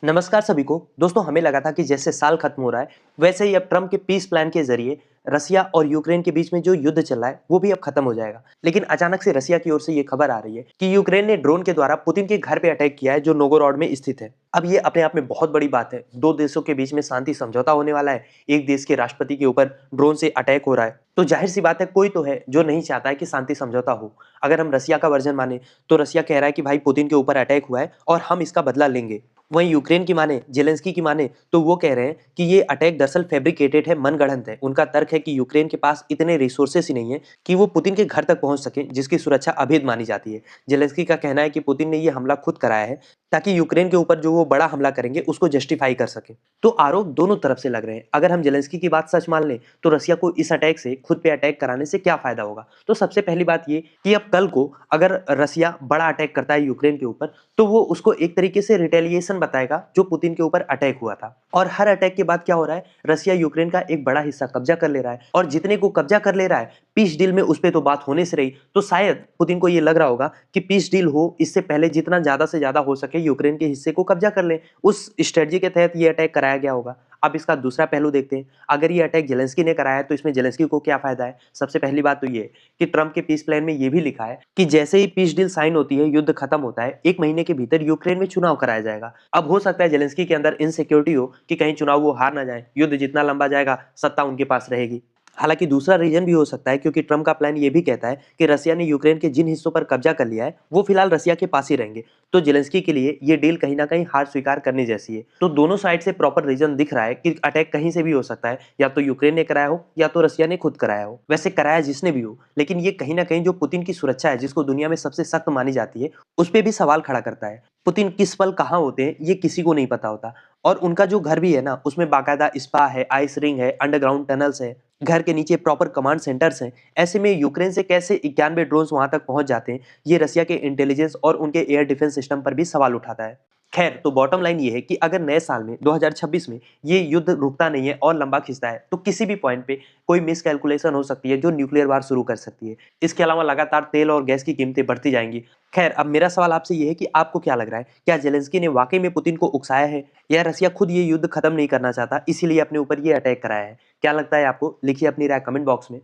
नमस्कार सभी को। दोस्तों, हमें लगा था कि जैसे साल खत्म हो रहा है, वैसे ही अब ट्रम्प के पीस प्लान के जरिए रसिया और यूक्रेन के बीच में जो युद्ध चल रहा है वो भी अब खत्म हो जाएगा। लेकिन अचानक से रसिया की ओर से ये खबर आ रही है कि यूक्रेन ने ड्रोन के द्वारा पुतिन के घर पे अटैक किया है जो नोगोरोड में स्थित है। अब ये अपने आप में बहुत बड़ी बात है। दो देशों के बीच में शांति समझौता होने वाला है, एक देश के राष्ट्रपति के ऊपर ड्रोन से अटैक हो रहा है। तो जाहिर सी बात है, कोई तो है जो नहीं चाहता है कि शांति समझौता हो। अगर हम रसिया का वर्जन माने तो रसिया कह रहा है कि भाई पुतिन के ऊपर अटैक हुआ है और हम इसका बदला लेंगे। वहीं यूक्रेन की माने, जेलेंस्की की माने तो वो कह रहे हैं कि ये अटैक दरअसल फैब्रिकेटेड है, मनगढ़ंत है। उनका तर्क है कि यूक्रेन के पास इतने रिसोर्सेस ही नहीं है कि वो पुतिन के घर तक पहुंच सके, जिसकी सुरक्षा अभेद मानी जाती है। जेलेंस्की का कहना है कि पुतिन ने ये हमला खुद कराया है ताकि यूक्रेन के ऊपर जो वो बड़ा हमला करेंगे उसको जस्टिफाई कर सके। तो आरोप दोनों तरफ से लग रहे हैं। अगर हम जेलेंस्की की बात सच मान लें तो रसिया को इस अटैक से, खुद पे अटैक कराने से क्या फायदा होगा? तो सबसे पहली बात ये कि अब कल को अगर रसिया बड़ा अटैक करता है यूक्रेन के ऊपर, तो वो उसको एक तरीके से रिटेलिएशन बताएगा जो पुतिन के ऊपर अटैक हुआ था। और हर अटैक के बाद क्या हो रहा है, रसिया यूक्रेन का एक बड़ा हिस्सा कब्जा कर ले रहा है, और जितने को कब्जा कर ले रहा है, पीस डील में उस पे तो बात होने से रही। तो शायद पुतिन को ये लग रहा होगा कि पीस डील हो, इससे पहले जितना ज्यादा से ज्यादा हो सके यूक्रेन के हिस्से को कब्जा कर ले। उस स्ट्रेटजी के तहत ये अटैक कराया गया होगा। अब इसका दूसरा पहलू देखते हैं। अगर ये अटैक जेलेंस्की ने कराया है तो इसमें जेलेंस्की को क्या फायदा है? सबसे पहली बात तो ये कि ट्रम्प के पीस प्लान में ये भी लिखा है कि जैसे ही पीस डील साइन होती है, युद्ध खत्म होता है, 1 महीने के भीतर यूक्रेन में चुनाव कराया जाएगा। अब हो सकता है जेलेंस्की के अंदर इनसिक्योरिटी हो कि कहीं चुनाव वो हार ना जाए, युद्ध जितना लंबा जाएगा सत्ता उनके पास रहेगी। हालांकि दूसरा रीजन भी हो सकता है, क्योंकि ट्रम्प का प्लान ये भी कहता है कि रसिया ने यूक्रेन के जिन हिस्सों पर कब्जा कर लिया है वो फिलहाल रसिया के पास ही रहेंगे। तो जेलेंस्की के लिए ये डील कहीं ना कहीं हार स्वीकार करने जैसी है। तो दोनों साइड से प्रॉपर रीजन दिख रहा है कि अटैक कहीं से भी हो सकता है, या तो यूक्रेन ने कराया हो या तो रसिया ने खुद कराया हो। वैसे कराया जिसने भी हो, लेकिन ये कहीं ना कहीं जो पुतिन की सुरक्षा है, जिसको दुनिया में सबसे सख्त मानी जाती है, उस पर भी सवाल खड़ा करता है। पुतिन किस पल कहाँ होते हैं ये किसी को नहीं पता होता। और उनका जो घर भी है ना, उसमें बाकायदा स्पा है, आइस रिंग है, अंडरग्राउंड टनल्स है, घर के नीचे प्रॉपर कमांड सेंटर्स हैं। ऐसे में यूक्रेन से कैसे 91 ड्रोन्स वहां तक पहुंच जाते हैं, ये रसिया के इंटेलिजेंस और उनके एयर डिफेंस सिस्टम पर भी सवाल उठाता है। खैर, तो बॉटम लाइन ये है कि अगर नए साल में 2026 में ये युद्ध रुकता नहीं है और लंबा खिंचता है, तो किसी भी पॉइंट पे कोई मिस कैलकुलेशन हो सकती है जो न्यूक्लियर वार शुरू कर सकती है। इसके अलावा लगातार तेल और गैस की कीमतें बढ़ती जाएंगी। खैर, अब मेरा सवाल आपसे ये है कि आपको क्या लग रहा है, क्या जेलेंस्की ने वाकई में पुतिन को उकसाया है, या रसिया खुद ये युद्ध खत्म नहीं करना चाहता इसीलिए अपने ऊपर ये अटैक कराया है? क्या लगता है आपको? लिखिए अपनी राय कमेंट बॉक्स में।